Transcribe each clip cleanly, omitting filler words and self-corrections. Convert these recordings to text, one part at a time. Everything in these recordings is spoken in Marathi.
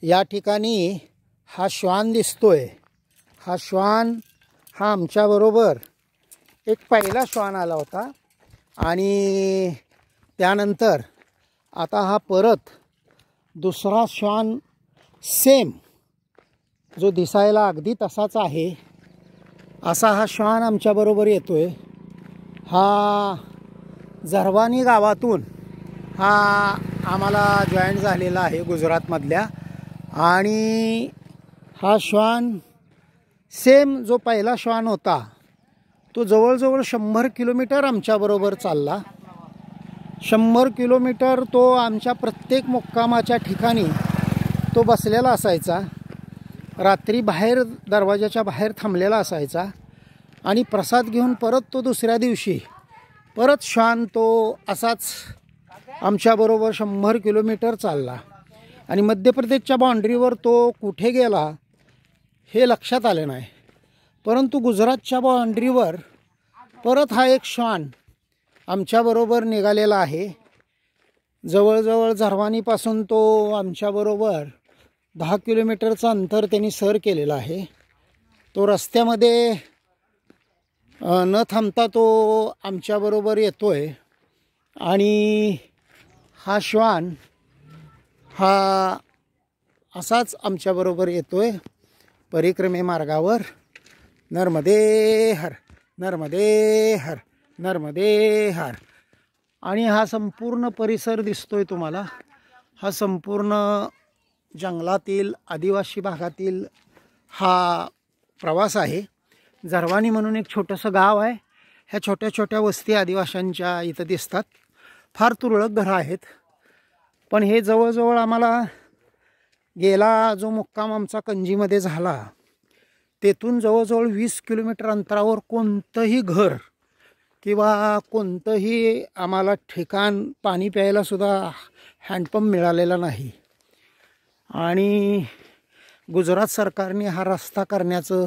या ठिकाणी हा श्वान दिसतोय। हा श्वान हा आमच्याबरोबर एक पहिला श्वान आला होता आणि त्यानंतर आता हा परत दुसरा श्वान सेम जो दिसायला अगदी तसाच आहे असा हा श्वान आमच्याबरोबर येतोय। हा झरवानी गावातून हा आम्हाला जॉईन झालेला आहे गुजरातमधल्या। आणि हा श्वान सेम जो पहिला श्वान होता तो जवळजवळ 100 किलोमीटर आमच्याबरोबर चालला। 100 किलोमीटर तो आमच्या प्रत्येक मुक्कामाच्या ठिकाणी तो बसलेला असायचा। रात्री बाहेर दरवाजाच्या बाहेर थांबलेला असायचा आणि प्रसाद घेऊन परत तो दुसऱ्या दिवशी परत श्वान तो असाच आमच्याबरोबर 100 किलोमीटर चालला। आणि मध्य प्रदेशच्या बाउंड्रीवर तो कुठे गेला हे लक्षात आले नाही, परंतु गुजरातच्या बाउंड्रीवर परत हा एक श्वान आमच्याबरोबर निघालेला आहे। जवळजवळ झरवानीपासून तो आमच्याबरोबर 10 किलोमीटरचं अंतर त्यांनी सर केलेलं आहे। तो रस्त्यामध्ये न थांबता तो आमच्याबरोबर येतोय आणि हा श्वान हा असाच आमच्याबरोबर येतोय परिक्रमे मार्गावर। नर्मदे हर, नर्मदे हर, नर्मदे हर। आणि हा संपूर्ण परिसर दिसतोय तुम्हाला। हा संपूर्ण जंगलातील आदिवासी भागातील हा प्रवास आहे। झरवानी म्हणून एक छोटंसं गाव आहे। ह्या छोट्या छोट्या वस्ती आदिवाशांच्या इथं दिसतात। फार तुरळक घरं आहेत, पण हे जवळजवळ आम्हाला गेला जो मुक्काम आमचा कंजीमध्ये झाला तेथून जवळजवळ 20 किलोमीटर अंतरावर कोणतंही घर किंवा कोणतंही आम्हाला ठिकाण पाणी प्यायला सुद्धा हँडपंप मिळालेला नाही। आणि गुजरात सरकारने हा रस्ता करण्याचं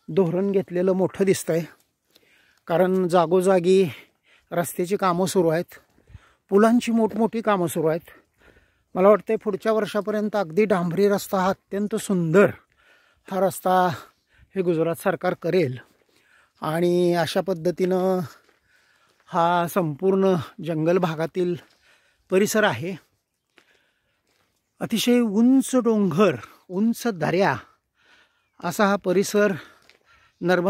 धोरण घेतलेलं मोठं दिसतंय, कारण जागोजागी रस्त्याची कामं सुरू आहेत, पुलांची मोठमोठी कामं सुरू आहेत। मला वाटतं पुढच्या वर्षापर्यंत अगदी डांबरी रस्ता हा अत्यंत सुंदर हा रस्ता हे गुजरात सरकार करेल। आणि अशा पद्धतीनं हा संपूर्ण जंगल भागातील परिसर आहे। अतिशय उंच डोंगर, उंच दऱ्या असा हा परिसर नर्मदा